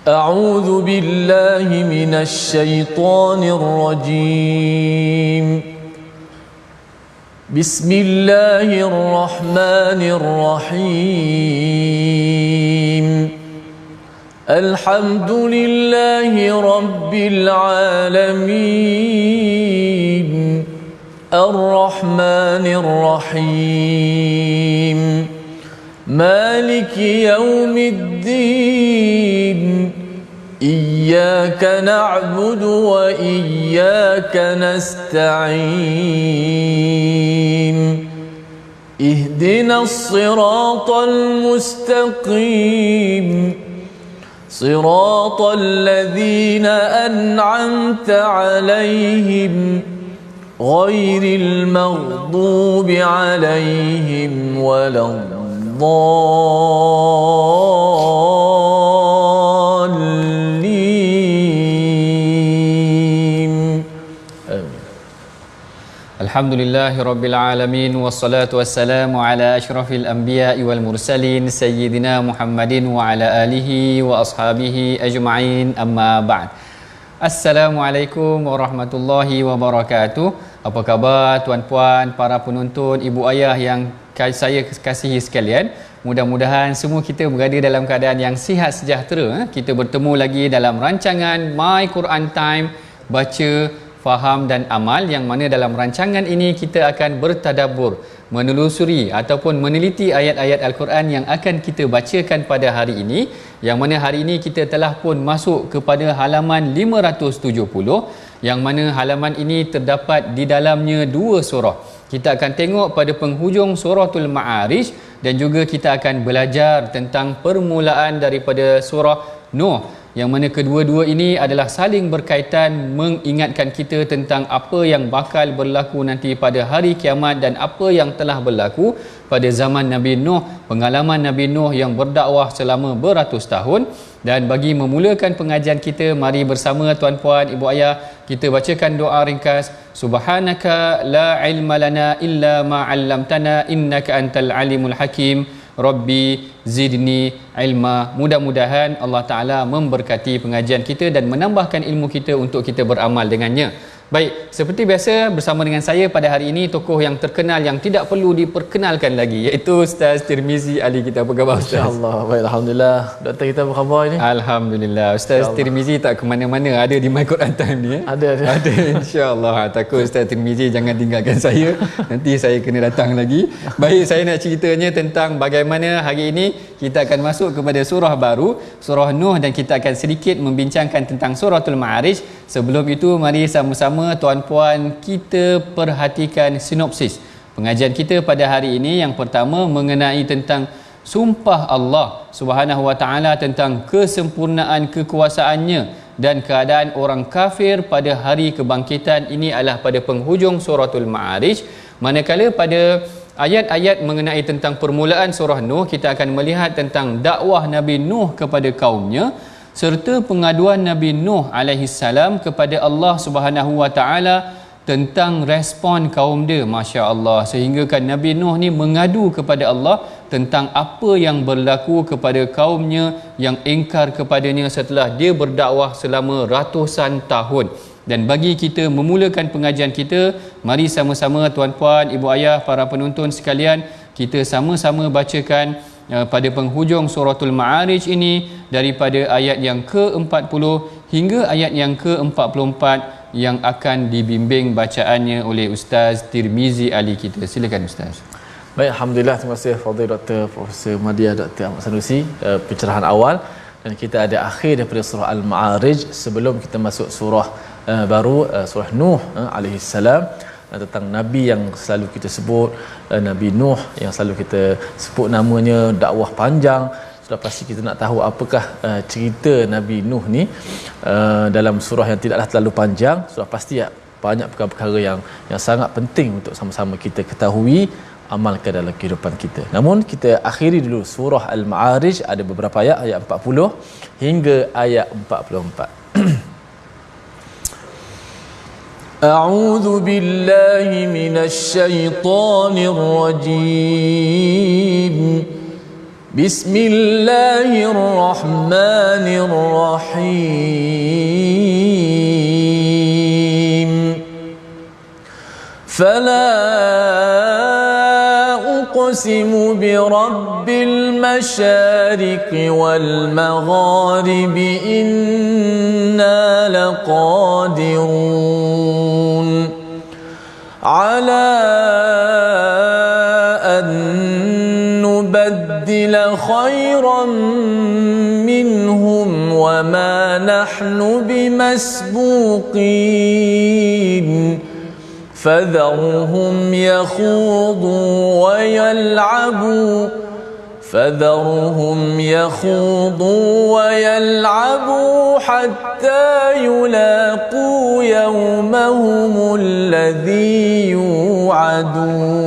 أعوذ بالله من الشيطان الرجيم. بسم الله الرحمن الرحيم. الحمد لله رب العالمين الرحمن الرحيم مالك يوم الدين إياك نعبد وإياك نستعين اهدنا الصراط المستقيم صراط الذين أنعمت عليهم غير المغضوب عليهم ولا الضالين. Alhamdulillahirabbil alamin wassalatu wassalamu ala asyrafil anbiya'i wal mursalin sayyidina Muhammadin wa ala alihi wa ashabihi ajma'in, amma ba'd. Assalamualaikum warahmatullahi wabarakatuh. Apa khabar tuan-puan, para penonton, ibu ayah yang saya kasihi sekalian? Mudah-mudahan semua kita berada dalam keadaan yang sihat sejahtera. Kita bertemu lagi dalam rancangan My Quran Time, baca, faham dan amal, yang mana dalam rancangan ini kita akan bertadabbur, menelusuri ataupun meneliti ayat-ayat Al-Quran yang akan kita bacakan pada hari ini, yang mana hari ini kita telah pun masuk kepada halaman 570, yang mana halaman ini terdapat di dalamnya dua surah. Kita akan tengok pada penghujung suratul Ma'arij, dan juga kita akan belajar tentang permulaan daripada surah Nuh, yang mana kedua-dua ini adalah saling berkaitan, mengingatkan kita tentang apa yang bakal berlaku nanti pada hari kiamat dan apa yang telah berlaku pada zaman Nabi Nuh, pengalaman Nabi Nuh yang berdakwah selama beratus tahun. Dan bagi memulakan pengajian kita, mari bersama tuan-puan, ibu ayah, kita bacakan doa ringkas. Subhanaka la ilma lana illa ma 'allamtana innaka antal alimul hakim. Rabbi zidni ilma. Mudah-mudahan Allah Ta'ala memberkati pengajian kita dan menambahkan ilmu kita untuk kita beramal dengannya. Baik, seperti biasa bersama dengan saya pada hari ini tokoh yang terkenal yang tidak perlu diperkenalkan lagi, iaitu Ustaz Tirmizi Ali kita. Apa khabar Ustaz? InsyaAllah, baik, Alhamdulillah. Doktor kita apa khabar ini? Alhamdulillah. Ustaz Tirmizi tak ke mana-mana, ada di My Quran Time ni. Ada. InsyaAllah. Takut Ustaz Tirmizi jangan tinggalkan saya, nanti saya kena datang lagi. Baik, saya nak ceritanya tentang bagaimana hari ini kita akan masuk kepada surah baru, surah Nuh, dan kita akan sedikit membincangkan tentang suratul Ma'arij. Sebelum itu, mari sama-sama tuan-puan kita perhatikan sinopsis pengajian kita pada hari ini. Yang pertama mengenai tentang sumpah Allah Subhanahu wa taala tentang kesempurnaan kekuasaannya dan keadaan orang kafir pada hari kebangkitan. Ini adalah pada penghujung suratul Ma'arij. Manakala pada ayat-ayat mengenai tentang permulaan surah Nuh, kita akan melihat tentang dakwah Nabi Nuh kepada kaumnya, serta pengaduan Nabi Nuh alaihi salam kepada Allah Subhanahu wa taala tentang respon kaum dia. Masya-Allah, sehingga kan Nabi Nuh ni mengadu kepada Allah tentang apa yang berlaku kepada kaumnya yang ingkar kepadanya setelah dia berdakwah selama ratusan tahun. Dan bagi kita memulakan pengajian kita, mari sama-sama tuan-puan, ibu ayah, para penonton sekalian, kita sama-sama bacakan pada penghujung suratul Ma'arij ini daripada ayat yang ke-40 hingga ayat yang ke-44 yang akan dibimbing bacaannya oleh Ustaz Tirmizi Ali kita. Silakan Ustaz. Baik, Alhamdulillah, terima kasih Fadil Dr. Profesor Madiyah Dr. Ahmad Sanusi pencerahan awal, dan kita ada akhir daripada surah Al-Ma'arij sebelum kita masuk surah baru, surah Nuh alaihi salam, tentang Nabi yang selalu kita sebut, Nabi Nuh yang selalu kita sebut namanya, dakwah panjang. Sudah pasti kita nak tahu apakah cerita Nabi Nuh ni dalam surah yang tidaklah terlalu panjang. Sudah pasti banyak perkara-perkara yang sangat penting untuk sama-sama kita ketahui, amalkan dalam kehidupan kita. Namun kita akhiri dulu surah Al-Ma'arij, ada beberapa ayat 40 hingga ayat 44. أعوذ بالله من الشيطان الرجيم Bismillahirrahmanirrahim. Fala uqsimu birabbil masyariqi wal magharibi inna laqadirun ala an nubaddila khairan minhum wa ma nahnu bimasbuqin فذرهم يخوضوا ويلعبوا حتى يلاقوا يومهم الذي يوعدون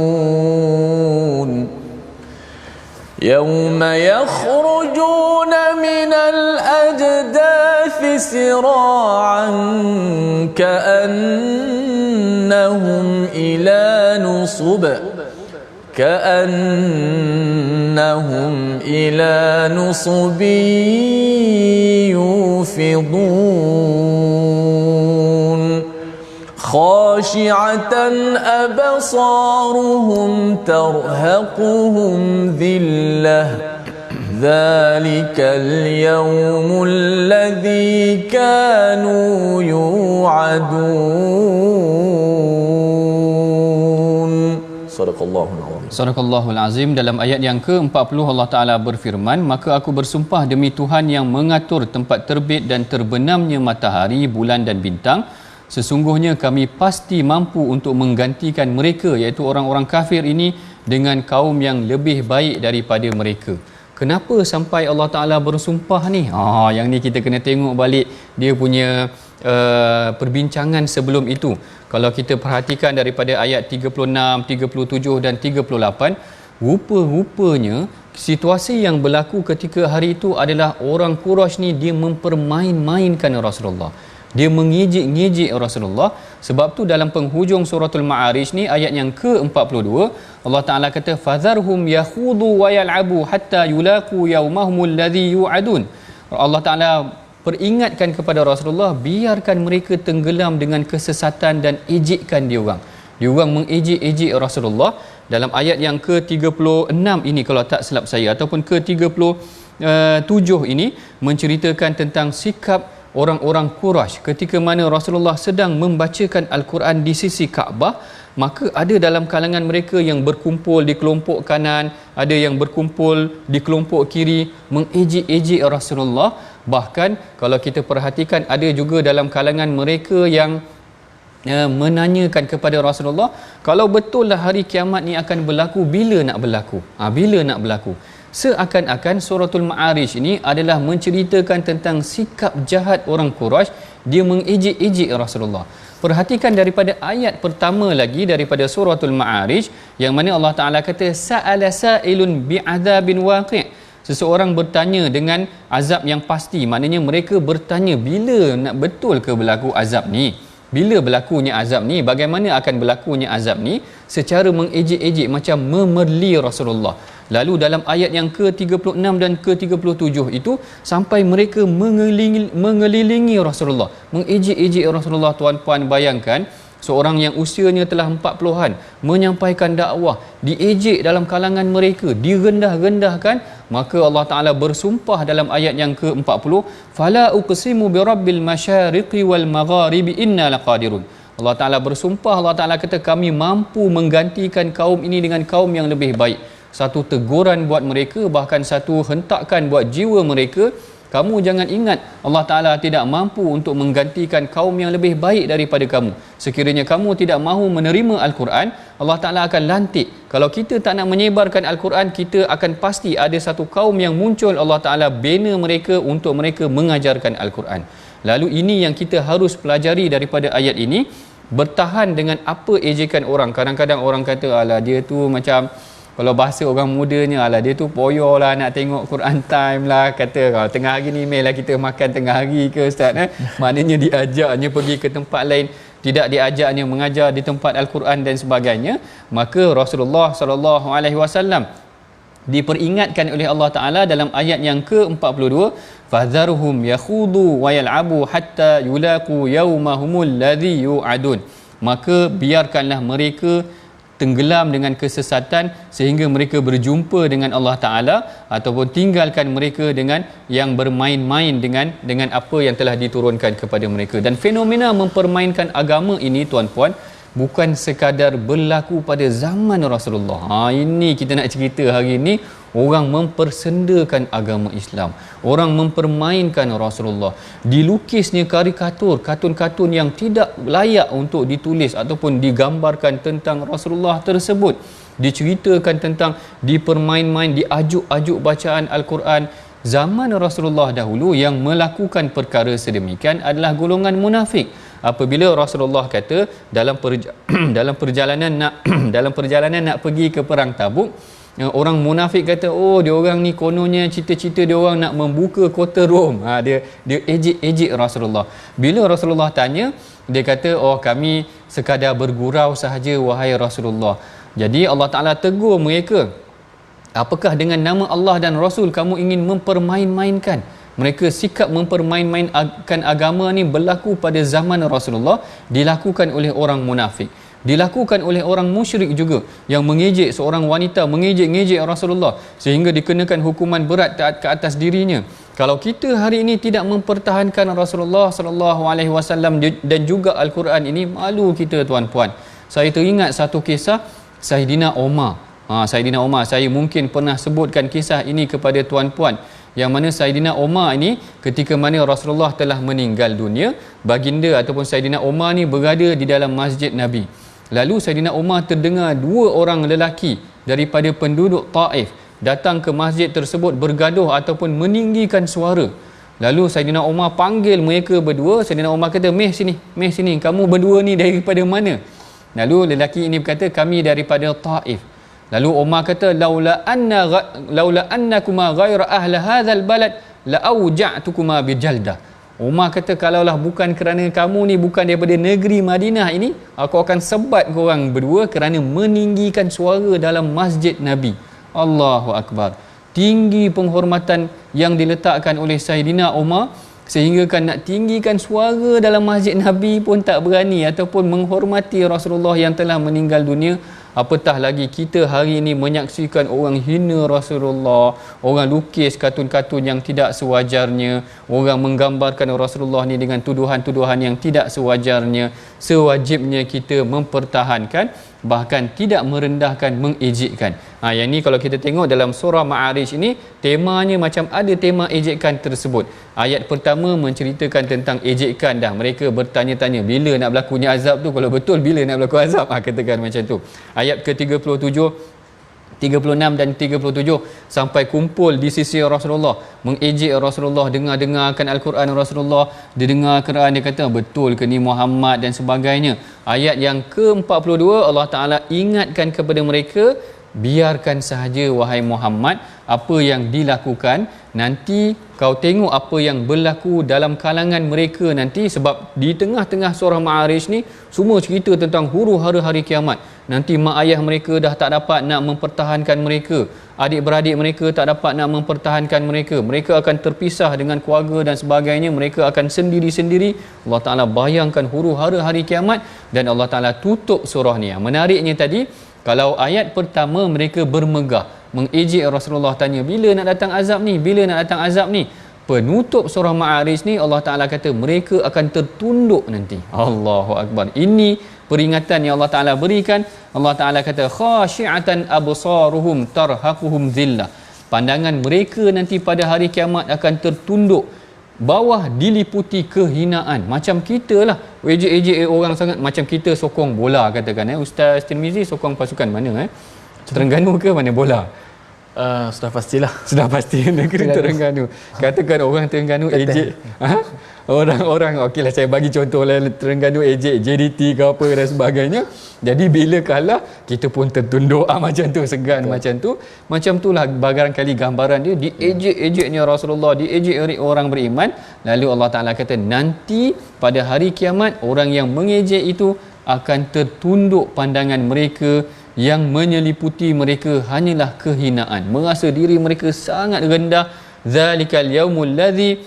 يوم يخرجون من الأجداث سراعا كأنهم إلى نصب يوفضون خاشعة أبصارهم ترهقهم ذلة ذلك اليوم الذي كانوا يوعدون. Sadaqallahul azim. Sadaqallahul azim. Dalam ayat yang ke-40 Allah Taala berfirman, maka aku bersumpah demi Tuhan yang mengatur tempat terbit dan terbenamnya matahari, bulan dan bintang, sesungguhnya kami pasti mampu untuk menggantikan mereka, iaitu orang-orang kafir ini, dengan kaum yang lebih baik daripada mereka. Kenapa sampai Allah Taala bersumpah ni? Yang ni kita kena tengok balik dia punya perbincangan sebelum itu. Kalau kita perhatikan daripada ayat 36, 37 dan 38, rupa-rupanya situasi yang berlaku ketika hari itu adalah orang Quraisy ni dia mempermain-mainkan Rasulullah. Dia mengejek-ngejek Rasulullah. Sebab tu dalam penghujung suratul Ma'arij ni ayat yang ke-42 Allah Taala kata fadharhum yakhudu wa yal'abu hatta yulaqu yaumahumul ladzi yu'adun. Allah Taala peringatkan kepada Rasulullah, biarkan mereka tenggelam dengan kesesatan dan ejekkan dia orang. Dia orang mengejek-ejek Rasulullah. Dalam ayat yang ke-36 ini kalau tak silap saya, ataupun ke-37 ini menceritakan tentang sikap orang-orang Quraisy ketika mana Rasulullah sedang membacakan Al-Quran di sisi Kaabah. Maka ada dalam kalangan mereka yang berkumpul di kelompok kanan, ada yang berkumpul di kelompok kiri mengejek-ejek Rasulullah. Bahkan kalau kita perhatikan ada juga dalam kalangan mereka yang menanyakan kepada Rasulullah, kalau betul lah hari kiamat ni akan berlaku, bila nak berlaku? Bila nak berlaku? Seakan-akan suratul Ma'arij ini adalah menceritakan tentang sikap jahat orang Quraisy, dia mengejek-ejek Rasulullah. Perhatikan daripada ayat pertama lagi daripada suratul Ma'arij yang mana Allah Taala kata sa'ala sa'ilun bi'adzabin waqi'. Seseorang bertanya dengan azab yang pasti. Maknanya mereka bertanya, bila nak betul ke berlaku azab ni? Bila berlakunya azab ni? Bagaimana akan berlakunya azab ni? Secara mengejek-ejek, macam memerli Rasulullah. Lalu dalam ayat yang ke-36 dan ke-37 itu sampai mereka mengelilingi Rasulullah, mengejek-ejek Rasulullah. Tuan-puan bayangkan, seorang yang usianya telah 40-an menyampaikan dakwah, diejek dalam kalangan mereka, direndah-rendahkan. Maka Allah Taala bersumpah dalam ayat yang ke-40, fala uqsimu birabbil masyariqi wal magharibi inna laqadirun. Allah Taala bersumpah, Allah Taala kata kami mampu menggantikan kaum ini dengan kaum yang lebih baik. Satu teguran buat mereka, bahkan satu hentakan buat jiwa mereka. Kamu jangan ingat Allah Ta'ala tidak mampu untuk menggantikan kaum yang lebih baik daripada kamu. Sekiranya kamu tidak mahu menerima Al-Quran, Allah Ta'ala akan lantik. Kalau kita tak nak menyebarkan Al-Quran, kita akan pasti ada satu kaum yang muncul, Allah Ta'ala bina mereka untuk mereka mengajarkan Al-Quran. Lalu ini yang kita harus pelajari daripada ayat ini. Bertahan dengan apa ejekan orang. Kadang-kadang orang kata, alah dia tu macam, kalau bahasa orang mudanya, alah dia tu poyo lah nak tengok Quran time lah. Kata kalau tengah hari ni mail lah kita makan tengah hari ke Ustaz, maknanya diajaknya pergi ke tempat lain, tidak diajaknya mengajar di tempat Al-Quran dan sebagainya. Maka Rasulullah SAW diperingatkan oleh Allah Taala dalam ayat yang ke-42, fadharhum yakhudu wa yal'abu hatta yulaqu yaumahumul ladzi yu'adun. Maka biarkanlah mereka tenggelam dengan kesesatan sehingga mereka berjumpa dengan Allah Taala, ataupun tinggalkan mereka dengan yang bermain-main dengan apa yang telah diturunkan kepada mereka. Dan fenomena mempermainkan agama ini, tuan-puan, bukan sekadar berlaku pada zaman Rasulullah. Ini kita nak cerita hari ini, orang mempersendakan agama Islam, orang mempermainkan Rasulullah. Dilukisnya karikatur, katun-katun yang tidak layak untuk ditulis ataupun digambarkan tentang Rasulullah tersebut. Diceritakan tentang, dipermain-main, diajuk-ajuk bacaan Al-Quran. Zaman Rasulullah dahulu yang melakukan perkara sedemikian adalah golongan munafik. Apabila Rasulullah kata dalam perjalanan nak pergi ke perang Tabuk, orang munafik kata, oh dia orang ni kononnya cita-cita dia orang nak membuka kota Rom. Dia ejek Rasulullah. Bila Rasulullah tanya, dia kata, oh kami sekadar bergurau sahaja wahai Rasulullah. Jadi Allah Taala tegur mereka, apakah dengan nama Allah dan Rasul kamu ingin mempermain-mainkan? Mereka sikap mempermain-mainkan agama ni berlaku pada zaman Rasulullah, dilakukan oleh orang munafik, dilakukan oleh orang musyrik juga, yang mengejek seorang wanita, mengejek-ngejek Rasulullah sehingga dikenakan hukuman berat ke atas dirinya. Kalau kita hari ini tidak mempertahankan Rasulullah sallallahu alaihi wasallam dan juga Al-Quran ini, malu kita, tuan-puan. Saya teringat satu kisah Saidina Umar. Saidina Umar, saya mungkin pernah sebutkan kisah ini kepada tuan-puan, yang mana Saidina Umar ini ketika mana Rasulullah telah meninggal dunia, baginda ataupun Saidina Umar ni berada di dalam masjid Nabi. Lalu Saidina Umar terdengar dua orang lelaki daripada penduduk Taif datang ke masjid tersebut bergaduh ataupun meninggikan suara. Lalu Saidina Umar panggil mereka berdua. Saidina Umar kata, meh sini, kamu berdua ni daripada mana? Lalu lelaki ini berkata, kami daripada Taif. Lalu Umar kata, laula annakuma ghaira ahli hadzal balad la auja'tukuma bijaldah. Umar kata, kalaulah bukan kerana kamu ni bukan daripada negeri Madinah ini, aku akan sebat korang berdua kerana meninggikan suara dalam masjid Nabi. Allahu Akbar. Tinggi penghormatan yang diletakkan oleh Saidina Umar, sehingga kan nak tinggikan suara dalam masjid Nabi pun tak berani, ataupun menghormati Rasulullah yang telah meninggal dunia. Apatah lagi kita hari ini menyaksikan orang hina Rasulullah, orang lukis katun-katun yang tidak sewajarnya, orang menggambarkan Rasulullah ni dengan tuduhan-tuduhan yang tidak sewajarnya. Sewajibnya kita mempertahankan, bahkan tidak merendahkan, mengejekkan. Yang ni kalau kita tengok dalam surah Ma'arij ini, temanya macam ada tema ejekan tersebut. Ayat pertama menceritakan tentang ejekan dah. Mereka bertanya-tanya, bila nak berlakunya azab tu? Kalau betul, bila nak berlaku azab? Katakan macam tu. Ayat ke-37, 36 dan 37 sampai kumpul di sisi Rasulullah, mengejek Rasulullah, dengarkan Al-Quran Rasulullah, dia dengar Quran, dia kata betul ke ni Muhammad dan sebagainya. Ayat yang ke-42 Allah Ta'ala ingatkan kepada mereka, biarkan sahaja wahai Muhammad apa yang dilakukan, nanti kau tengok apa yang berlaku dalam kalangan mereka nanti. Sebab di tengah-tengah surah Ma'arij ni semua cerita tentang huru-hara hari kiamat. Nanti mak ayah mereka dah tak dapat nak mempertahankan mereka, adik-beradik mereka tak dapat nak mempertahankan mereka, mereka akan terpisah dengan keluarga dan sebagainya, mereka akan sendiri-sendiri. Allah Ta'ala bayangkan huru-hara hari kiamat, dan Allah Ta'ala tutup surah ni. Menariknya tadi, kalau ayat pertama mereka bermegah, mengejek Rasulullah, tanya bila nak datang azab ni, bila nak datang azab ni. Penutup surah Ma'arij ni Allah Ta'ala kata mereka akan tertunduk nanti. Allahu Akbar. Ini peringatan yang Allah Ta'ala berikan. Allah Ta'ala kata khashi'atan absaruhum tarhaquhum zillah. Pandangan mereka nanti pada hari kiamat akan tertunduk, bawah diliputi kehinaan. Macam kita lah, ejek-ejek orang sangat. Macam kita sokong bola katakan, Ustaz Tirmizi sokong pasukan mana? Terengganu ke mana bola? Sudah pastilah. Sudah pasti negeri Terengganu. Katakan orang Terengganu ejek. Orang okeylah, saya bagi contoh lah, Terengganu ejek JDT ke apa dan sebagainya. Jadi bila kalah kita pun tertunduk macam tu, segan. Macam itulah barangkali gambaran dia. Diejek-ejeknya Rasulullah, diejek orang beriman. Lalu Allah Ta'ala kata nanti pada hari kiamat orang yang mengejek itu akan tertunduk pandangan mereka yang menyeliputi mereka hanyalah kehinaan, merasa diri mereka sangat rendah. Zalikal yaumul ladzi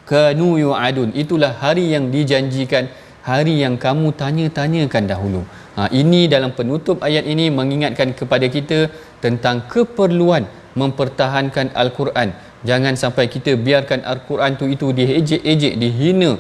kanu yu'adun, itulah hari yang dijanjikan, hari yang kamu tanya-tanyakan dahulu. Ini dalam penutup ayat ini mengingatkan kepada kita tentang keperluan mempertahankan Al-Quran. Jangan sampai kita biarkan Al-Quran itu diejek-ejek, dihina,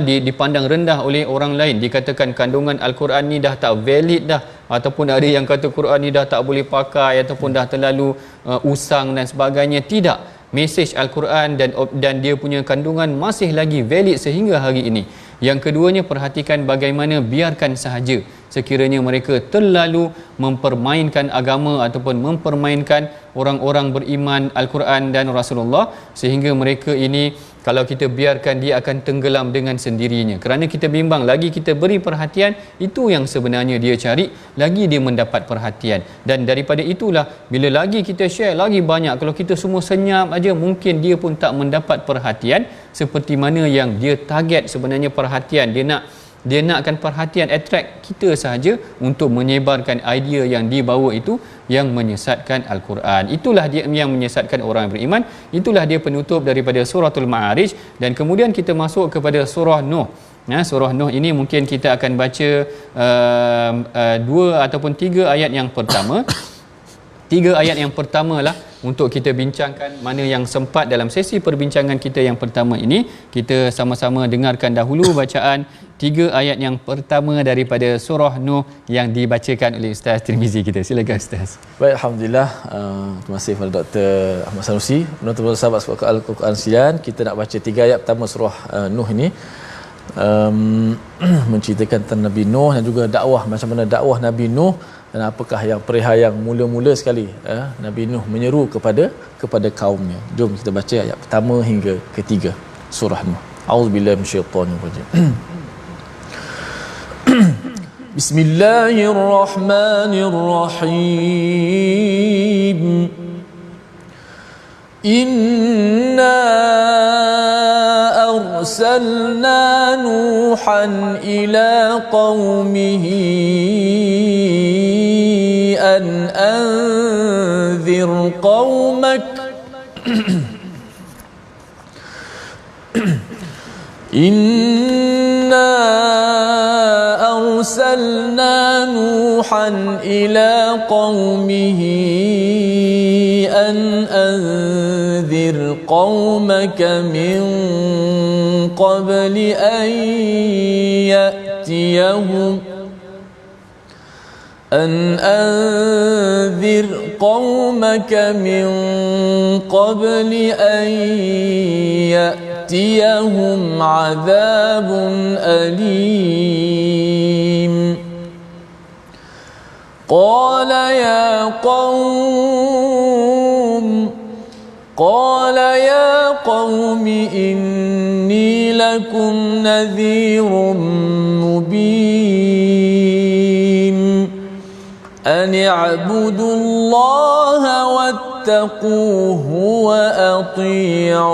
dipandang rendah oleh orang lain. Dikatakan kandungan Al-Quran ni dah tak valid dah, ataupun ada yang kata Quran ni dah tak boleh pakai, ataupun dah terlalu usang dan sebagainya. Tidak. Mesej Al-Quran dan dia punya kandungan masih lagi valid sehingga hari ini. Yang keduanya, perhatikan bagaimana biarkan sahaja sekiranya mereka terlalu mempermainkan agama ataupun mempermainkan orang-orang beriman Al-Quran dan Rasulullah, sehingga mereka ini kalau kita biarkan dia akan tenggelam dengan sendirinya. Kerana kita bimbang, lagi kita beri perhatian, itu yang sebenarnya dia cari, lagi dia mendapat perhatian. Dan daripada itulah, bila lagi kita share lagi banyak, kalau kita semua senyap aja, mungkin dia pun tak mendapat perhatian seperti mana yang dia target sebenarnya perhatian. Dia nakkan perhatian, attract kita sahaja untuk menyebarkan idea yang dibawa itu yang menyesatkan Al-Quran. Itulah dia yang menyesatkan orang beriman. Itulah dia penutup daripada suratul Ma'arij. Dan kemudian kita masuk kepada surah Nuh. Surah Nuh ini mungkin kita akan baca 2 ataupun 3 ayat yang pertama. 3 ayat yang pertama lah untuk kita bincangkan, mana yang sempat dalam sesi perbincangan kita yang pertama ini. Kita sama-sama dengarkan dahulu bacaan 3 ayat yang pertama daripada surah Nuh yang dibacakan oleh Ustaz Tirmizi kita. Silakan Ustaz. Baik, alhamdulillah. Terima kasih kepada Dr. Ahmad Sanusi. Penonton sahabat Al-Quran sekalian, kita nak baca 3 ayat pertama surah Nuh ini. Menceritakan tentang Nabi Nuh dan juga dakwah, macam mana dakwah Nabi Nuh dan apakah yang perihal yang mula-mula sekali Nabi Nuh menyeru kepada kaumnya. Jom kita baca ayat pertama hingga ketiga surah Nuh. A'udzubillahi minasyaitonirrajim. Bismillahirrahmanirrahim. Inna arsalna Nuhan ila qaumihi an anzir qaumak Inna arsalna Nuhan ila qaumihi an anzir qaumaka min qabli an ya'tiyahum أن أنذر قومك من قبل أن يأتيهم عذاب أليم قال يا قوم إني لكم نذير مبين أن اعبدوا الله واتقوه وأطيعون.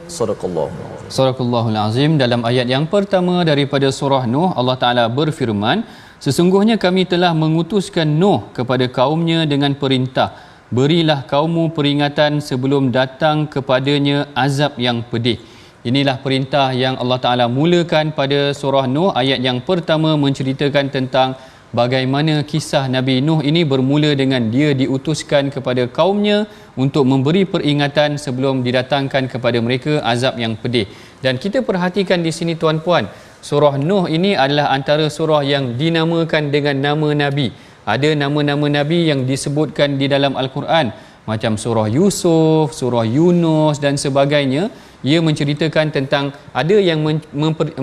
صدق الله. Sadaqallahul Azim. Dalam ayat yang pertama daripada surah Nuh, Allah Ta'ala berfirman, sesungguhnya kami telah mengutuskan Nuh kepada kaumnya dengan perintah, berilah kaummu peringatan sebelum datang kepadanya azab yang pedih. Inilah perintah yang Allah Ta'ala mulakan pada surah Nuh. Ayat yang pertama menceritakan tentang bagaimana kisah Nabi Nuh ini bermula dengan dia diutuskan kepada kaumnya untuk memberi peringatan sebelum didatangkan kepada mereka azab yang pedih. Dan kita perhatikan di sini tuan-puan, surah Nuh ini adalah antara surah yang dinamakan dengan nama Nabi. Ada nama-nama Nabi yang disebutkan di dalam Al-Quran, macam surah Yusuf, surah Yunus dan sebagainya. Ia menceritakan tentang, ada yang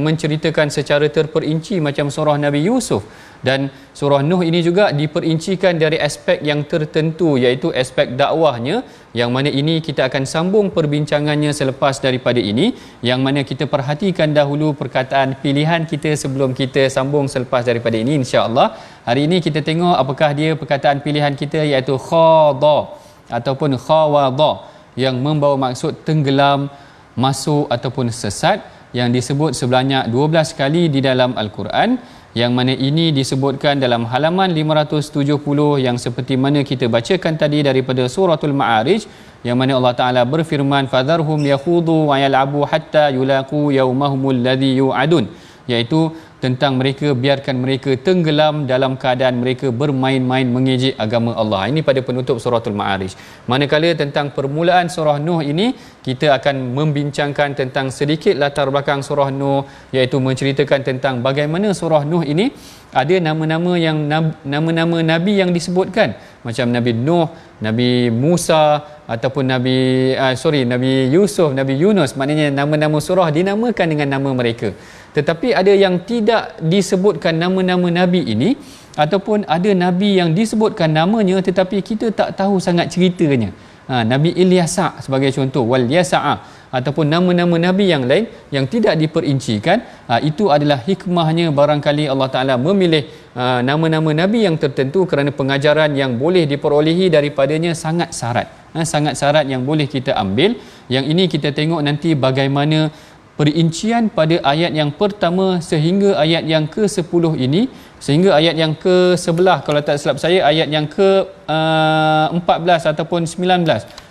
menceritakan secara terperinci macam surah Nabi Yusuf. Dan surah Nuh ini juga diperincikan dari aspek yang tertentu, iaitu aspek dakwahnya, yang mana ini kita akan sambung perbincangannya selepas daripada ini, yang mana kita perhatikan dahulu perkataan pilihan kita sebelum kita sambung selepas daripada ini, insya-Allah. Hari ini kita tengok apakah dia perkataan pilihan kita, iaitu khada ataupun khawada, yang membawa maksud tenggelam, masuk ataupun sesat, yang disebut sebanyak 12 kali di dalam Al-Quran. yang mana ini disebutkan dalam halaman 570 yang seperti mana kita bacakan tadi daripada suratul Ma'arij, yang mana Allah Taala berfirman fadharhum yakhudu wa yal'abu hatta yulaqu yaumahumul ladzi yu'adun, iaitu tentang mereka, biarkan mereka tenggelam dalam keadaan mereka bermain-main mengejek agama Allah. Ini pada penutup suratul Ma'arij. Manakala tentang permulaan surah Nuh ini, kita akan membincangkan tentang sedikit latar belakang surah Nuh, iaitu menceritakan tentang bagaimana surah Nuh ini ada nama-nama yang nama-nama nabi yang disebutkan, macam Nabi Nuh, Nabi Musa ataupun Nabi Yusuf, Nabi Yunus. Maknanya nama-nama surah dinamakan dengan nama mereka. Tetapi ada yang tidak disebutkan nama-nama nabi ini, ataupun ada nabi yang disebutkan namanya tetapi kita tak tahu sangat ceritanya. Nabi Ilyasa sebagai contoh, wal Yasa'a, ataupun nama-nama nabi yang lain yang tidak diperincikan. Itu adalah hikmahnya, barangkali Allah Taala memilih nama-nama nabi yang tertentu kerana pengajaran yang boleh diperolehi daripadanya sangat syarat yang boleh kita ambil. Yang ini kita tengok nanti bagaimana perincian pada ayat yang pertama sehingga ayat yang ke-10 ini, sehingga ayat yang ke-11 kalau tak silap saya, ayat yang ke-14 ataupun 19,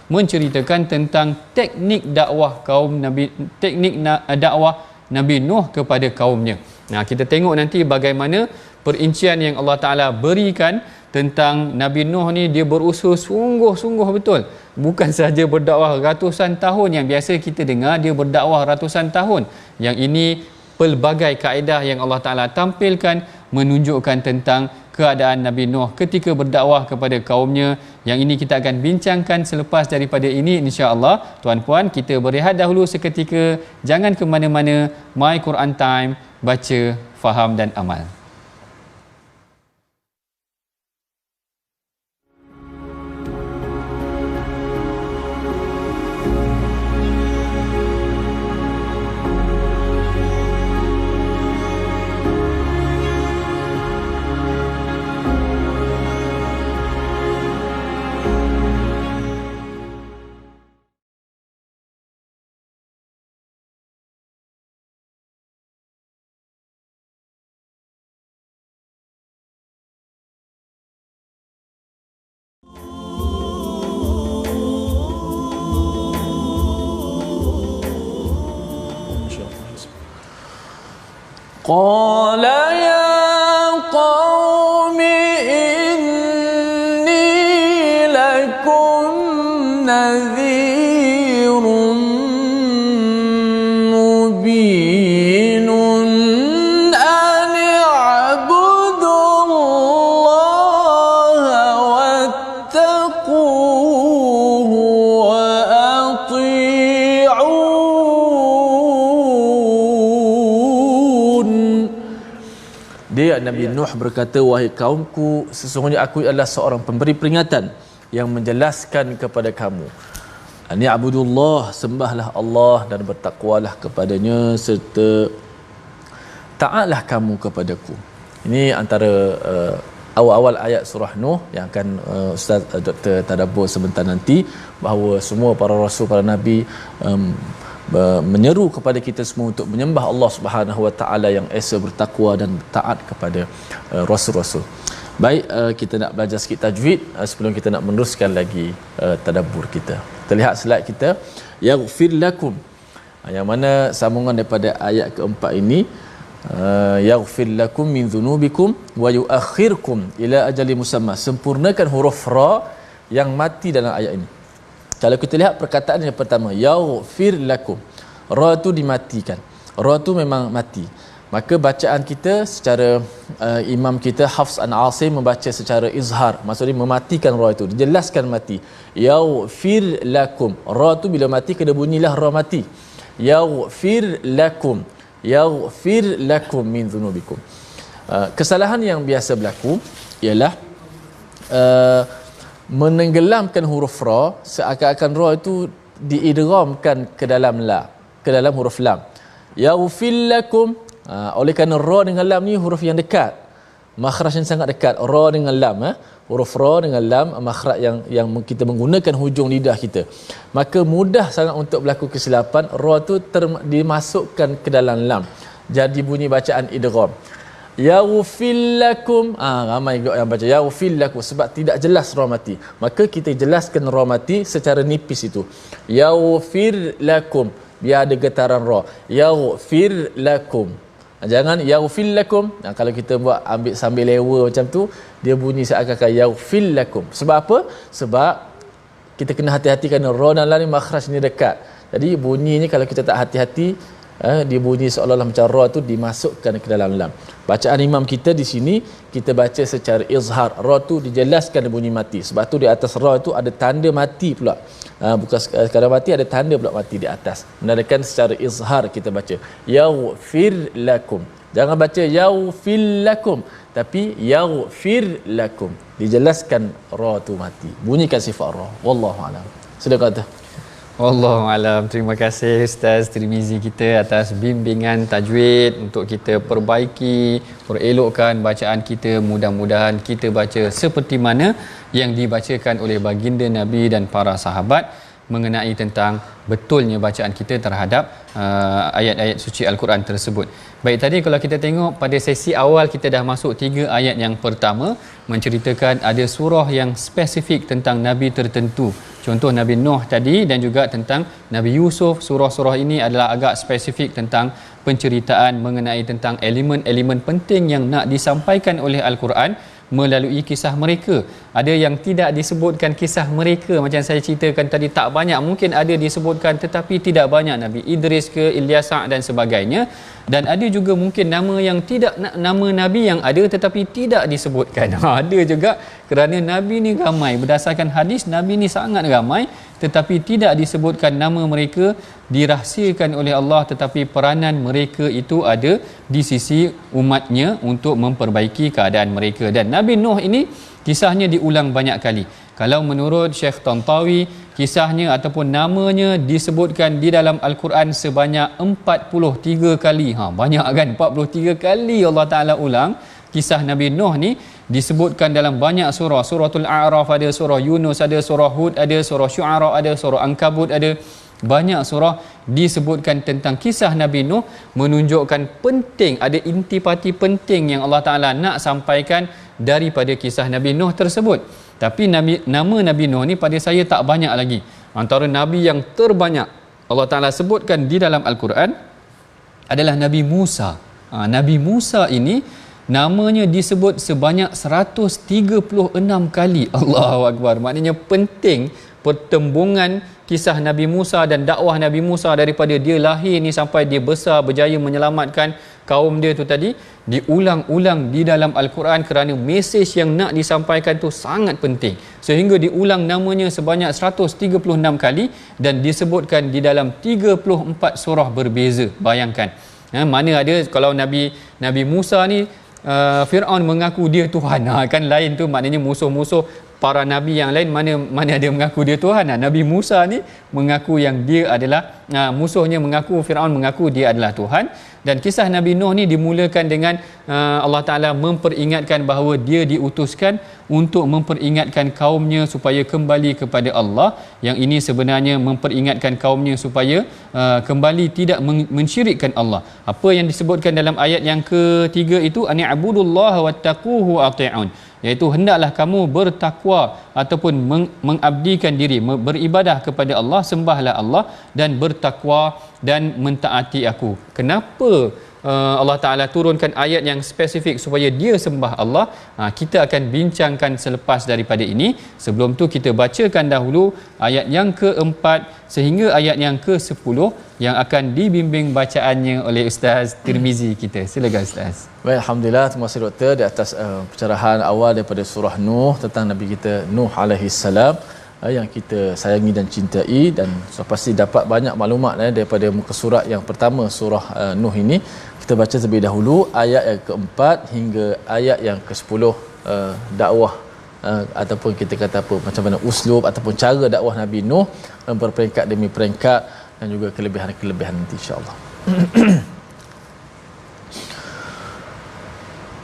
menceritakan tentang teknik dakwah dakwah Nabi Nuh kepada kaumnya. Kita tengok nanti bagaimana perincian yang Allah Taala berikan tentang Nabi Nuh ni. Dia berusaha sungguh-sungguh betul, bukan sahaja berdakwah ratusan tahun yang biasa kita dengar, dia berdakwah ratusan tahun. Yang ini pelbagai kaedah yang Allah Taala tampilkan menunjukkan tentang keadaan Nabi Nuh ketika berdakwah kepada kaumnya. Yang ini kita akan bincangkan selepas daripada ini, insya-Allah. Tuan-puan, kita berehat dahulu seketika, jangan ke mana-mana. My Quran Time, baca, faham dan amal. قال يا قوم إني لكم نذير مبين أن اعبدوا الله واتقوه وأطيعون. Dia Nabi Nuh berkata, wahai kaumku, sesungguhnya aku adalah seorang pemberi peringatan yang menjelaskan kepada kamu, ani abudullah, sembahlah Allah dan bertakwalah kepadanya, serta taatlah kamu kepadaku. Ini antara awal-awal ayat surah Nuh yang akan Ustaz Dr. tadabbur sebentar nanti, bahawa semua para rasul, para nabi menyeru kepada kita semua untuk menyembah Allah Subhanahu Wa Taala yang esa, bertakwa dan taat kepada rasul-rasul. Baik, kita nak belajar sikit tajwid sebelum kita nak meneruskan lagi tadabbur kita. Kita lihat slide kita, yaghfir lakum, yang mana sambungan daripada ayat keempat ini, yaghfir lakum min dhunubikum wa yuakhirkum ila ajali musamma. Sempurnakan huruf ra yang mati dalam ayat ini. Kalau kita lihat perkataan yang pertama, yaghfir lakum, ra tu dimatikan, ra tu memang mati. Maka bacaan kita secara imam kita Hafs an Asim membaca secara izhar, maksudnya mematikan ra itu, dijelaskan mati. Yaghfir lakum, ra tu bila mati kena bunyilah ra mati. Yaghfir lakum, yaghfir lakum min dhunubikum. Kesalahan yang biasa berlaku ialah menenggelamkan huruf ra, seakan-akan ra itu diidghamkan ke dalam la, ke dalam huruf lam. Yaghfir lakum, oleh kerana ra dengan lam ni huruf yang dekat, makhraj yang sangat dekat. Ra dengan lam, huruf ra dengan lam, makhraj yang kita menggunakan hujung lidah kita, maka mudah sangat untuk berlaku kesilapan. Ra tu dimasukkan ke dalam lam, jadi bunyi bacaan idgham. yaghfir lakum. Ramai juga yang baca yaghfir lakum sebab tidak jelas ra mati. Maka kita jelaskan ra mati secara nipis itu. Yaghfir lakum, biar ada getaran ra. Yaghfir lakum. Jangan yaghfir lakum. Kalau kita buat ambil sambil lewa macam tu, dia bunyi seakan-akan yaghfir lakum. Sebab apa? Sebab kita kena hati-hati kerana ra dan lam ni makhraj ni dekat. Jadi bunyinya kalau kita tak hati-hati, dia bunyi seolah-olah macam ra tu dimasukkan ke dalam lam. Bacaan imam kita di sini kita baca secara izhar. Ra tu dijelaskan bunyi mati. Sebab tu di atas ra tu ada tanda mati pula. Bukan sekadar mati, ada tanda pula mati di atas. Menandakan secara izhar kita baca yaghfir lakum. Jangan baca yaghfir lakum, tapi yaghfir lakum. Dijelaskan ra tu mati. Bunyikan sifat ra. Wallahu a'lam. Silakan kata. Wallahualam. Terima kasih Ustaz Tirmizi kita atas bimbingan tajwid untuk kita perbaiki, perelokkan bacaan kita. Mudah-mudahan kita baca seperti mana yang dibacakan oleh baginda Nabi dan para sahabat mengenai tentang betulnya bacaan kita terhadap ayat-ayat suci Al-Quran tersebut. Baik, tadi kalau kita tengok pada sesi awal kita dah masuk 3 ayat yang pertama menceritakan ada surah yang spesifik tentang Nabi tertentu. Contoh Nabi Nuh tadi dan juga tentang Nabi Yusuf. Surah-surah ini adalah agak spesifik tentang penceritaan mengenai tentang elemen-elemen penting yang nak disampaikan oleh Al-Quran melalui kisah mereka. Ada yang tidak disebutkan kisah mereka, macam saya ceritakan tadi, tak banyak, mungkin ada disebutkan tetapi tidak banyak. Nabi Idris ke, Ilyasa dan sebagainya. Dan ada juga mungkin nama yang tidak, nama Nabi yang ada tetapi tidak disebutkan. Ada juga, kerana Nabi ni ramai, berdasarkan hadis Nabi ni sangat ramai tetapi tidak disebutkan nama mereka, dirahsiakan oleh Allah, tetapi peranan mereka itu ada di sisi umatnya untuk memperbaiki keadaan mereka. Dan Nabi Nuh ini kisahnya diulang banyak kali. Kalau menurut Syekh Tantawi, kisahnya ataupun namanya disebutkan di dalam Al-Quran sebanyak 43 kali. Banyak kan? 43 kali Allah Ta'ala ulang kisah Nabi Nuh ni, disebutkan dalam banyak surah. Suratul A'raf ada, surah Yunus ada, surah Hud ada, surah Syu'ara ada, surah Ankabut ada. Banyak surah disebutkan tentang kisah Nabi Nuh, menunjukkan penting, ada intipati penting yang Allah Ta'ala nak sampaikan daripada kisah Nabi Nuh tersebut. Tapi nama Nabi Nuh ni pada saya tak banyak lagi. Antara Nabi yang terbanyak Allah Ta'ala sebutkan di dalam Al-Quran adalah Nabi Musa. Nabi Musa ini namanya disebut sebanyak 136 kali. Allahu Akbar. Maknanya penting pertembungan kisah Nabi Musa dan dakwah Nabi Musa daripada dia lahir ni sampai dia besar berjaya menyelamatkan kaum dia tu tadi, diulang-ulang di dalam Al-Quran kerana mesej yang nak disampaikan tu sangat penting. Sehingga diulang namanya sebanyak 136 kali dan disebutkan di dalam 34 surah berbeza. Bayangkan. Mana ada kalau Nabi Musa ni Fir'aun mengaku dia Tuhan. Kan lain tu, maknanya musuh-musuh para nabi yang lain mana ada mengaku dia Tuhan. Nabi Musa ni mengaku yang dia adalah musuhnya, mengaku Fir'aun mengaku dia adalah Tuhan. Dan kisah Nabi Nuh ni dimulakan dengan Allah Ta'ala memperingatkan bahawa dia diutuskan untuk memperingatkan kaumnya supaya kembali kepada Allah. Yang ini sebenarnya memperingatkan kaumnya supaya kembali tidak mensyirikkan Allah. Apa yang disebutkan dalam ayat yang ketiga itu, ani'budullaha wattaquhu ati'un, iaitu hendaklah kamu bertakwa ataupun mengabdikan diri, beribadah kepada Allah, sembahlah Allah dan bertakwa dan mentaati aku. Kenapa Allah Ta'ala turunkan ayat yang spesifik supaya dia sembah Allah? Kita akan bincangkan selepas daripada ini. Sebelum tu kita bacakan dahulu ayat yang keempat sehingga ayat yang ke-10 yang akan dibimbing bacaannya oleh Ustaz Tirmizi kita. Silakan Ustaz. Baik, alhamdulillah, terima kasih Doktor di atas pencerahan awal daripada surah Nuh tentang Nabi kita Nuh alaihi salam yang kita sayangi dan cintai, dan pasti dapat banyak maklumat daripada muka surat yang pertama surah Nuh ini. Kita baca terlebih dahulu ayat yang keempat hingga ayat yang ke-10, dakwah ataupun kita kata apa, macam mana uslub ataupun cara dakwah Nabi Nuh berperingkat demi peringkat dan juga kelebihan-kelebihan nanti insya-Allah.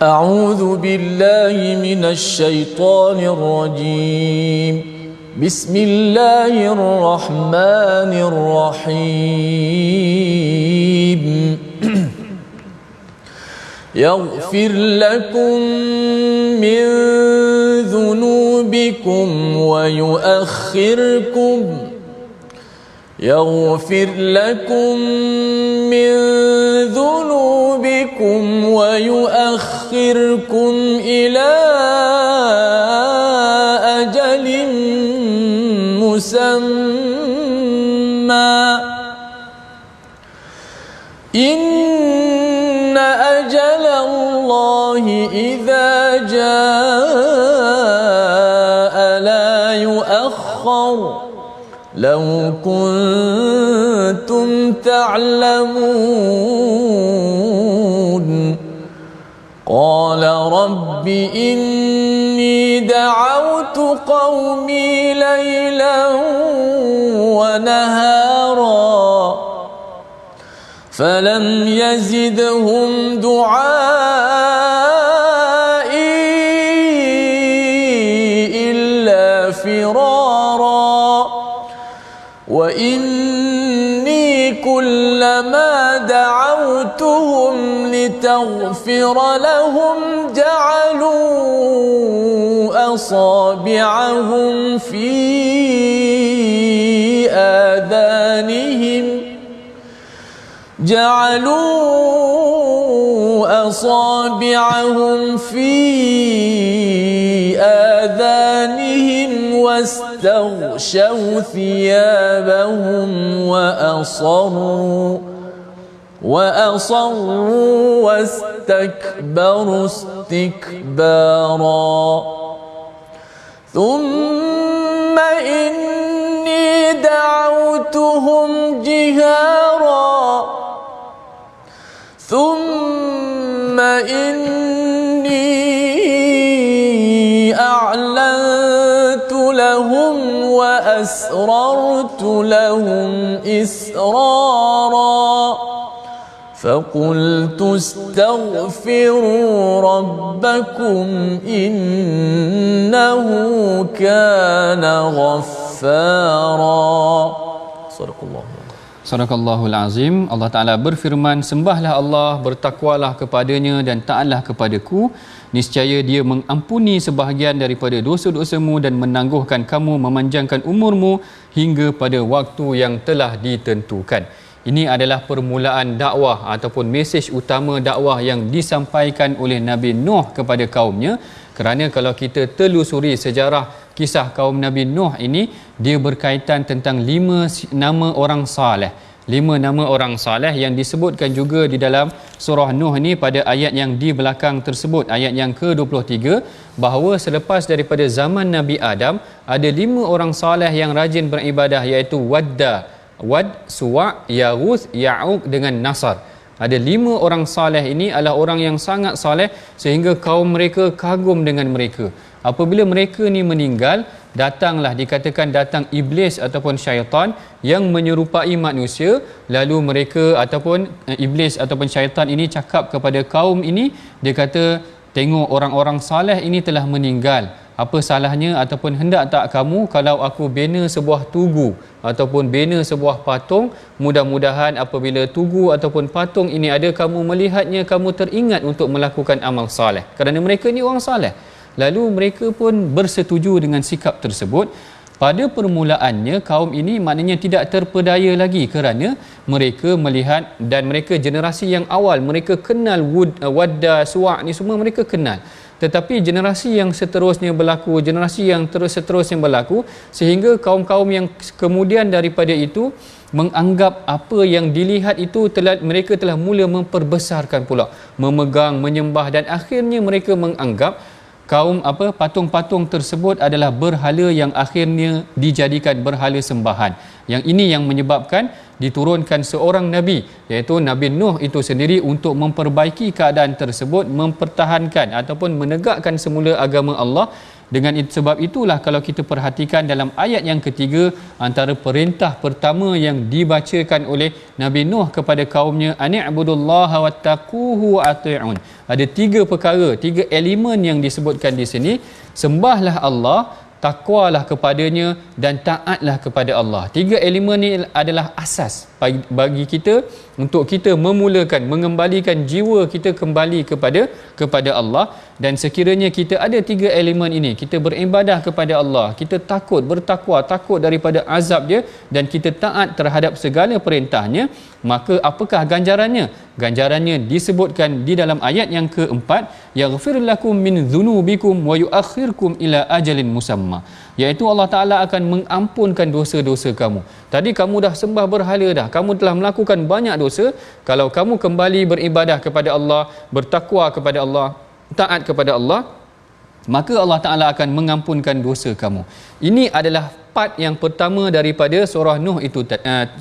A'udzu billahi minasy syaithanir rajim. Bismillahirrahmanirrahim. يغفر لكم من ذنوبكم ويؤخركم إلى أجل مسمى إن أجل الله إذا جاء لا يؤخر لو كنتم تعلمون قال رب إني دعوت قومي ليلا ونهارا فلم يزدهم دعائي إلا فرارا وإني كلما دعوتهم لتغفر لهم جعلوا أصابعهم في آذانهم واستغشوا ثيابهم وأصروا واستكبروا استكبارا ثم إني دعوتهم جهارا ثم إني أعلنت لهم وأسررت لهم إسرارا فقلت استغفروا ربكم إنه كان غفارا. صدق الله. Sadaqallahul Azim. Allah Ta'ala berfirman, sembahlah Allah, bertakwalah kepadanya dan taatlah kepadaku. Niscaya dia mengampuni sebahagian daripada dosa-dosamu dan menangguhkan kamu, memanjangkan umurmu hingga pada waktu yang telah ditentukan. Ini adalah permulaan dakwah ataupun mesej utama dakwah yang disampaikan oleh Nabi Nuh kepada kaumnya. Kerana kalau kita telusuri sejarah kisah kaum Nabi Nuh ini, dia berkaitan tentang 5 nama orang saleh. 5 nama orang saleh yang disebutkan juga di dalam surah Nuh ini pada ayat yang di belakang tersebut, ayat yang ke-23, bahawa selepas daripada zaman Nabi Adam ada 5 orang saleh yang rajin beribadah, iaitu Wad, Suwa', Yaghuth, Ya'uq dengan Nasar. Ada 5 orang saleh ini adalah orang yang sangat saleh sehingga kaum mereka kagum dengan mereka. Apabila mereka ni meninggal, dikatakan datang iblis ataupun syaitan yang menyerupai manusia, lalu mereka ataupun iblis ataupun syaitan ini cakap kepada kaum ini, dia kata, tengok orang-orang saleh ini telah meninggal. Apa salahnya ataupun hendak tak kamu kalau aku bina sebuah tugu ataupun bina sebuah patung, mudah-mudahan apabila tugu ataupun patung ini ada, kamu melihatnya, kamu teringat untuk melakukan amal saleh, kerana mereka ni orang saleh. Lalu mereka pun bersetuju dengan sikap tersebut. Pada permulaannya kaum ini maknanya tidak terpedaya lagi kerana mereka melihat, dan mereka generasi yang awal, mereka kenal Wadda, Suwa' ni semua mereka kenal. Tetapi generasi yang seterusnya berlaku, generasi yang seterusnya berlaku, sehingga kaum-kaum yang kemudian daripada itu menganggap apa yang dilihat itu mereka telah mula memperbesarkan pula, memegang, menyembah, dan akhirnya mereka menganggap patung-patung tersebut adalah berhala yang akhirnya dijadikan berhala sembahan. Yang ini yang menyebabkan diturunkan seorang nabi, iaitu Nabi Nuh itu sendiri, untuk memperbaiki keadaan tersebut, mempertahankan ataupun menegakkan semula agama Allah. Dengan sebab itulah kalau kita perhatikan dalam ayat yang ketiga, antara perintah pertama yang dibacakan oleh Nabi Nuh kepada kaumnya, ani'budullaha wattaquhu wa ati'un. Ada 3 perkara, 3 elemen yang disebutkan di sini. Sembahlah Allah, takwalah kepadanya dan taatlah kepada Allah. 3 elemen ini adalah asas bagi kita untuk kita mengembalikan jiwa kita kembali kepada Allah. Dan sekiranya kita ada 3 elemen ini, kita beribadah kepada Allah, kita bertakwa, takut daripada azab dia, dan kita taat terhadap segala perintahnya, maka apakah ganjarannya? Ganjarannya disebutkan di dalam ayat yang keempat, yaghfir lakum min dzunubikum wa yuakhirkum ila ajalin musamma, iaitu Allah Taala akan mengampunkan dosa-dosa kamu. Tadi kamu dah sembah berhala dah, kamu telah melakukan banyak dosa. Kalau kamu kembali beribadah kepada Allah, bertakwa kepada Allah, taat kepada Allah, maka Allah Ta'ala akan mengampunkan dosa kamu. Ini adalah part yang pertama daripada surah Nuh itu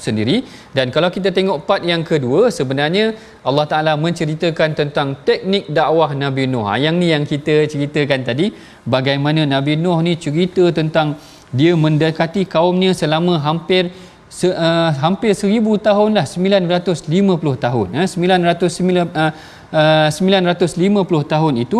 sendiri. Dan kalau kita tengok part yang kedua, sebenarnya Allah Ta'ala menceritakan tentang teknik dakwah Nabi Nuh. Yang ni yang kita ceritakan tadi, bagaimana Nabi Nuh ni cerita tentang dia mendekati kaumnya selama hampir 1000 tahun dah, 950 tahun. 950 tahun itu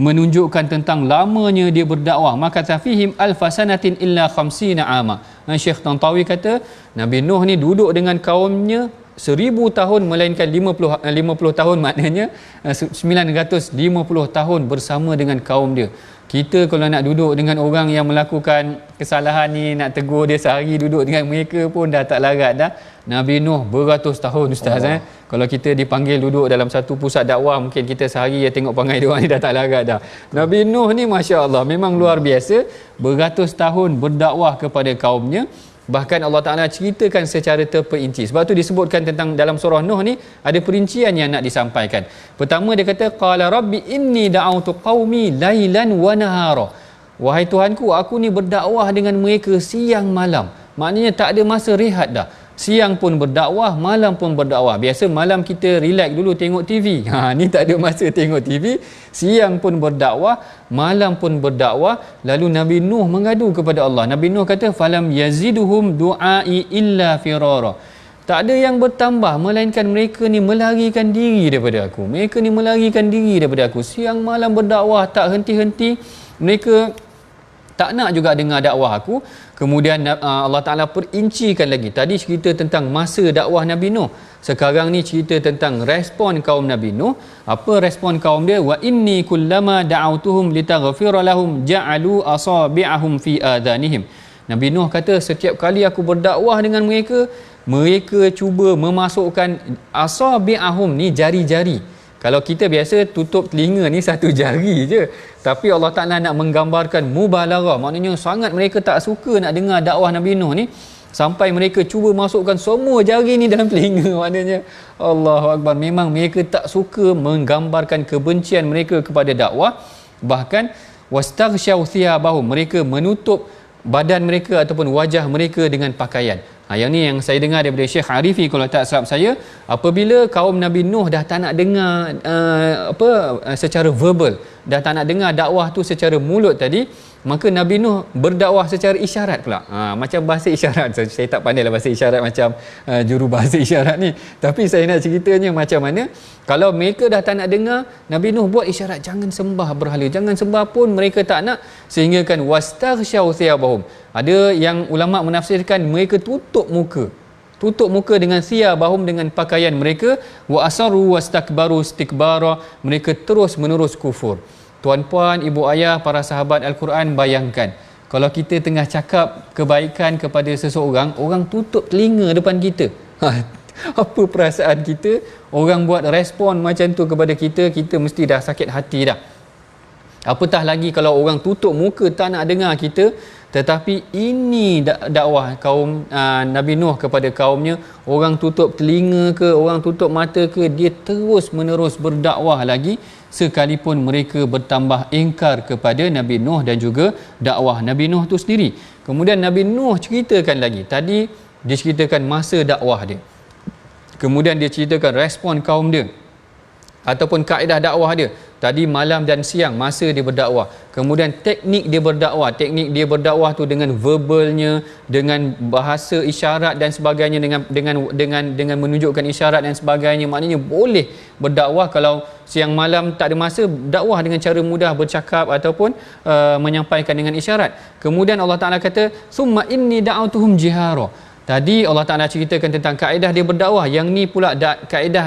menunjukkan tentang lamanya dia berdakwah. Maka tafihim alfasanatin illa khamsina ama. Syekh Tantawi kata Nabi Nuh ni duduk dengan kaumnya 1000 tahun melainkan 50 tahun, maknanya 950 tahun bersama dengan kaum dia. Kita kalau nak duduk dengan orang yang melakukan kesalahan ni, nak tegur dia sehari duduk dengan mereka pun dah tak larat dah. Nabi Nuh beratus tahun Ustaz. Kalau kita dipanggil duduk dalam satu pusat dakwah, mungkin kita sehari ya tengok perangai dia orang ni dah tak larat dah. Nabi Nuh ni Masya Allah memang luar biasa, beratus tahun berdakwah kepada kaumnya. Bahkan Allah Ta'ala ceritakan secara terperinci. Sebab tu disebutkan tentang dalam surah Nuh ni ada perincian yang nak disampaikan. Pertama dia kata qala rabbi inni da'autu qaumi lailan wa nahara. Wahai Tuhanku, aku ni berdakwah dengan mereka siang malam. Maknanya tak ada masa rehat dah. Siang pun berdakwah, malam pun berdakwah. Biasa malam kita relax dulu tengok TV. Ni tak ada masa tengok TV. Siang pun berdakwah, malam pun berdakwah. Lalu Nabi Nuh mengadu kepada Allah. Nabi Nuh kata falam yaziduhum du'ai illa firara. Tak ada yang bertambah melainkan mereka ni melarikan diri daripada aku. Mereka ni melarikan diri daripada aku. Siang malam berdakwah tak henti-henti. Mereka tak nak juga dengar dakwah aku. Kemudian Allah Ta'ala perincikan lagi. Tadi cerita tentang masa dakwah Nabi Nuh. Sekarang ni cerita tentang respon kaum Nabi Nuh. Apa respon kaum dia? Wa inni kullama da'autuhum litaghfira lahum ja'alu asabi'ahum fi adhanihim. Nabi Nuh kata setiap kali aku berdakwah dengan mereka, mereka cuba memasukkan asabi'ahum ni jari-jari. Kalau kita biasa tutup telinga ni satu jari je. Tapi Allah Ta'ala nak menggambarkan mubalarah. Maknanya sangat mereka tak suka nak dengar dakwah Nabi Nuh ni. Sampai mereka cuba masukkan semua jari ni dalam telinga. Maknanya Allahu Akbar. Memang mereka tak suka menggambarkan kebencian mereka kepada dakwah. Bahkan wastaghsyaw thiyabahum. Mereka menutup badan mereka ataupun wajah mereka dengan pakaian. Yang ni yang saya dengar daripada Syekh Arifi kalau tak silap saya, apabila kaum Nabi Nuh dah tak nak dengar secara verbal, dah tak nak dengar dakwah tu secara mulut tadi, maka Nabi Nuh berdakwah secara isyarat pula. Macam bahasa isyarat. Saya tak pandai lah bahasa isyarat macam juru bahasa isyarat ni. Tapi saya nak ceritanya macam mana kalau mereka dah tak nak dengar, Nabi Nuh buat isyarat, jangan sembah berhala, jangan sembah pun mereka tak nak, sehingga kan wastaghsyaw thiyabahum. Ada yang ulama menafsirkan mereka tutup muka dengan thiyabahum, dengan pakaian mereka, wa asaru wastakbaru istikbara, mereka terus menerus kufur. Tuan-puan, ibu ayah, para sahabat Al-Quran, bayangkan kalau kita tengah cakap kebaikan kepada seseorang, orang tutup telinga depan kita. Apa perasaan kita? Orang buat respon macam tu kepada kita, kita mesti dah sakit hati dah. Apatah lagi kalau orang tutup muka tak nak dengar kita. Tetapi ini dakwah kaum Nabi Nuh kepada kaumnya. Orang tutup telinga ke, orang tutup mata ke, dia terus menerus berdakwah lagi sekalipun mereka bertambah ingkar kepada Nabi Nuh dan juga dakwah Nabi Nuh tu sendiri. Kemudian Nabi Nuh ceritakan lagi. Tadi dia ceritakan masa dakwah dia. Kemudian dia ceritakan respon kaum dia ataupun kaedah dakwah dia. Tadi malam dan siang masa dia berdakwah. Kemudian teknik dia berdakwah. Teknik dia berdakwah tu dengan verbalnya, dengan bahasa isyarat dan sebagainya, dengan menunjukkan isyarat dan sebagainya. Maknanya boleh berdakwah. Kalau siang malam tak ada masa, dakwah dengan cara mudah bercakap ataupun menyampaikan dengan isyarat. Kemudian Allah Ta'ala kata, "Summa inni da'autuhum jihara." Tadi Allah Ta'ala ceritakan tentang kaedah dia berdakwah. Yang ni pula kaedah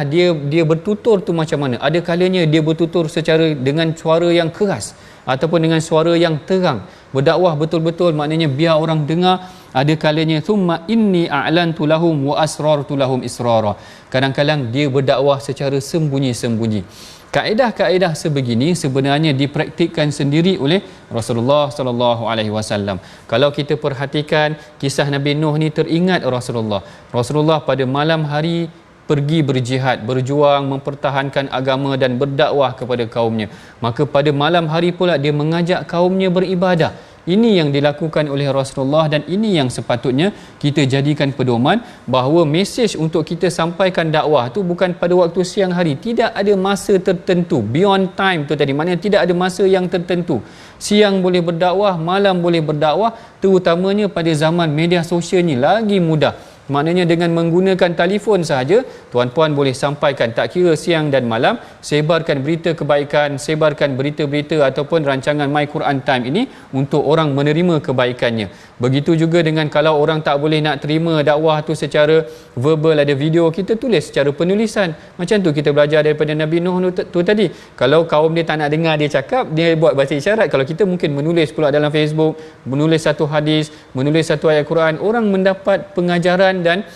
dia bertutur tu macam mana. Ada kalanya dia bertutur secara dengan suara yang keras ataupun dengan suara yang terang. Berdakwah betul-betul maknanya biar orang dengar. Ada kalanya thumma inni a'lantu lahum wa asrartu lahum israra. Kadang-kadang dia berdakwah secara sembunyi-sembunyi. Kaedah-kaedah sebegini sebenarnya dipraktikkan sendiri oleh Rasulullah sallallahu alaihi wasallam. Kalau kita perhatikan kisah Nabi Nuh ni, teringat Rasulullah pada malam hari pergi berjihad, berjuang mempertahankan agama dan berdakwah kepada kaumnya. Maka pada malam hari pula dia mengajak kaumnya beribadah. Ini yang dilakukan oleh Rasulullah dan ini yang sepatutnya kita jadikan pedoman, bahawa mesej untuk kita sampaikan dakwah tu bukan pada waktu siang hari. Tidak ada masa tertentu. Beyond time tu tadi, maknanya tidak ada masa yang tertentu. Siang boleh berdakwah, malam boleh berdakwah, terutamanya pada zaman media sosial ni lagi mudah. Maknanya dengan menggunakan telefon sahaja, tuan-puan boleh sampaikan, tak kira siang dan malam, sebarkan berita kebaikan, sebarkan berita-berita ataupun rancangan My Quran Time ini untuk orang menerima kebaikannya. Begitu juga dengan kalau orang tak boleh nak terima dakwah tu secara verbal, ada video, kita tulis secara penulisan. Macam tu kita belajar daripada Nabi Nuh tu tadi. Kalau kaum dia tak nak dengar dia cakap, dia buat bahasa isyarat. Kalau kita mungkin menulis pula dalam Facebook, menulis satu hadis, menulis satu ayat Quran, orang mendapat pengajaran dan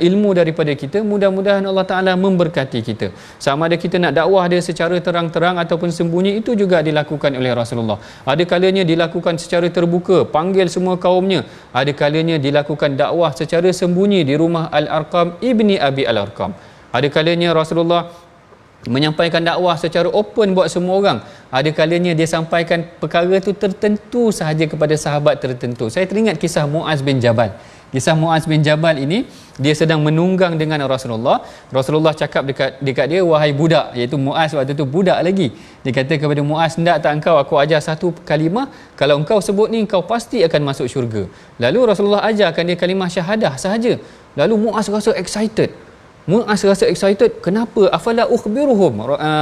ilmu daripada kita. Mudah-mudahan Allah Ta'ala memberkati kita. Sama ada kita nak dakwah dia secara terang-terang ataupun sembunyi, itu juga dilakukan oleh Rasulullah. Ada kalanya dilakukan secara terbuka, panggil semua kaumnya. Ada kalanya dilakukan dakwah secara sembunyi di rumah Al-Arqam ibni Abi Al-Arqam. Ada kalanya Rasulullah menyampaikan dakwah secara open buat semua orang. Ada kalanya dia sampaikan perkara tu tertentu sahaja kepada sahabat tertentu. Saya teringat kisah Muaz bin Jabal. Kisah Muaz bin Jabal ini, dia sedang menunggang dengan Rasulullah. Rasulullah cakap dekat dia, wahai budak, iaitu Muaz waktu tu budak lagi. Dia kata kepada Muaz, hendak tak engkau aku ajar satu kalimah, kalau engkau sebut ni engkau pasti akan masuk syurga. Lalu Rasulullah ajarkan dia kalimah syahadah sahaja. Lalu Muaz rasa excited. Kenapa? Afala ukhbiruhum.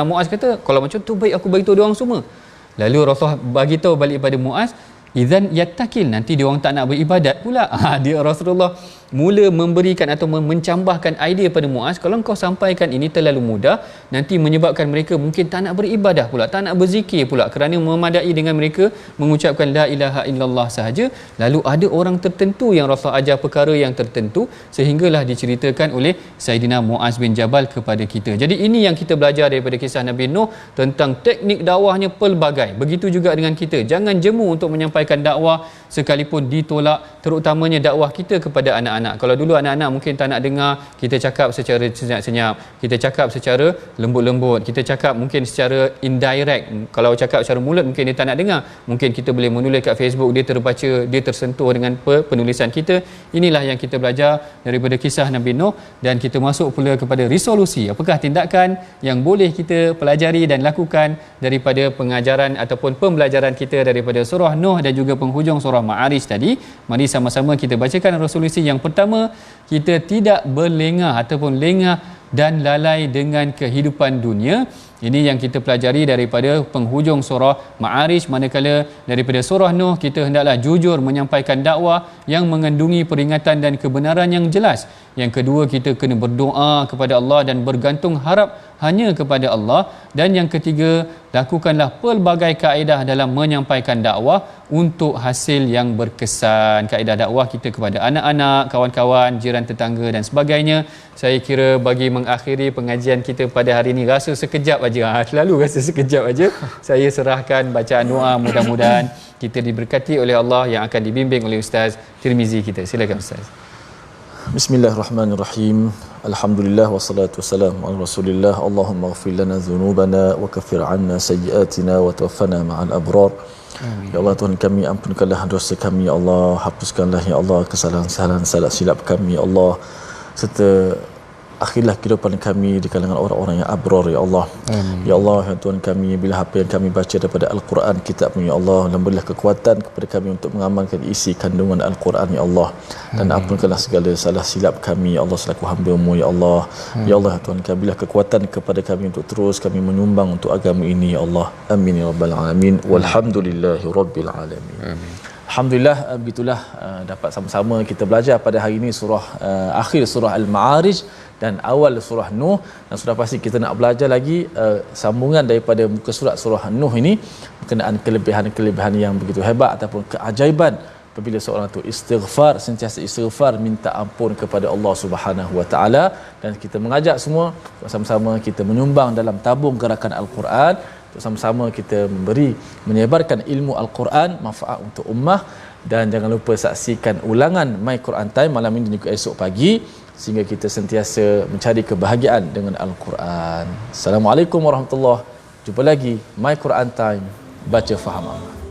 Muaz kata, kalau macam tu baik aku beritahu dia orang semua. Lalu Rasulullah bagi tahu balik pada Muaz, idzan yattakil, nanti dia orang tak nak beribadat pula. Dia Rasulullah mula memberikan atau mencambahkan idea pada Muaz, kalau engkau sampaikan ini terlalu mudah, nanti menyebabkan mereka mungkin tak nak beribadah pula, tak nak berzikir pula, kerana memadai dengan mereka mengucapkan la ilaha illallah sahaja. Lalu ada orang tertentu yang Rasulullah ajar perkara yang tertentu, sehinggalah diceritakan oleh Saidina Muaz bin Jabal kepada kita. Jadi ini yang kita belajar daripada kisah Nabi Nuh tentang teknik dakwahnya pelbagai. Begitu juga dengan kita, jangan jemu untuk menyampaikan dakwah sekalipun ditolak, terutamanya dakwah kita kepada anak-anak. Kalau dulu anak-anak mungkin tak nak dengar, kita cakap secara senyap-senyap, kita cakap secara lembut-lembut, kita cakap mungkin secara indirect. Kalau cakap secara mulut mungkin dia tak nak dengar. Mungkin kita boleh menulis kat Facebook, dia terbaca, dia tersentuh dengan penulisan kita. Inilah yang kita belajar daripada kisah Nabi Nuh, dan kita masuk pula kepada resolusi. Apakah tindakan yang boleh kita pelajari dan lakukan daripada pengajaran ataupun pembelajaran kita daripada surah Nuh dan juga penghujung surah Ma'arij tadi. Mari sama-sama kita bacakan resolusi yang pertama, kita tidak berlengah ataupun lengah dan lalai dengan kehidupan dunia. Ini yang kita pelajari daripada penghujung surah Ma'arij. Manakala daripada surah Nuh, kita hendaklah jujur menyampaikan dakwah yang mengandungi peringatan dan kebenaran yang jelas. Yang kedua, kita kena berdoa kepada Allah dan bergantung harap hanya kepada Allah. Dan yang ketiga, lakukanlah pelbagai kaedah dalam menyampaikan dakwah untuk hasil yang berkesan. Kaedah dakwah kita kepada anak-anak, kawan-kawan, jiran tetangga dan sebagainya. Saya kira bagi mengakhiri pengajian kita pada hari ini, rasa sekejap aja. Selalu rasa sekejap aja. Saya serahkan bacaan doa, mudah-mudahan kita diberkati oleh Allah yang akan dibimbing oleh Ustaz Tirmizi kita. Silakan Ustaz. Bismillahirrahmanirrahim. Alhamdulillah wassalatu wassalamu ala Rasulillah. Allahumma ighfir lana dhunubana wa kaffir 'anna sayyi'atina wa tawaffana ma'al abrar. Amin. Ya Allah, Tuhan kami, ampunkanlah dosa kami ya Allah, hapuskanlah ya Allah kesalahan-kesalahan salah silap kami ya Allah, serta akhirlah kehidupan kami di kalangan orang-orang yang abrar ya Allah. Amin. Ya Allah, ya Tuhan kami, bila apa yang kami baca daripada Al-Quran kitab-Mu ya Allah, dan berilah kekuatan kepada kami untuk mengamalkan isi kandungan Al-Quran ya Allah. Dan ampunkanlah segala salah silap kami ya Allah selaku hamba-Mu ya Allah. Ya Allah, ya Tuhan kami, berilah kekuatan kepada kami untuk terus kami menyumbang untuk agama ini ya Allah. Amin ya rabbal alamin. Walhamdulillahi rabbil alamin. Amin. Alhamdulillah, begitulah dapat sama-sama kita belajar pada hari ini surah akhir surah Al-Ma'arij dan awal surah Nuh, dan sudah pasti kita nak belajar lagi sambungan daripada muka surat surah Nuh ini berkenaan kelebihan-kelebihan yang begitu hebat ataupun keajaiban apabila seorang tu istighfar, sentiasa istighfar, minta ampun kepada Allah Subhanahu Wa Taala. Dan kita mengajak semua sama-sama kita menyumbang dalam tabung gerakan Al-Quran, sama-sama kita menyebarkan ilmu Al-Quran, manfaat untuk ummah. Dan jangan lupa saksikan ulangan My Quran Time malam ini dan juga esok pagi, sehingga kita sentiasa mencari kebahagiaan dengan Al-Quran. Assalamualaikum warahmatullahi wabarakatuh. Jumpa lagi My Quran Time, baca faham amal.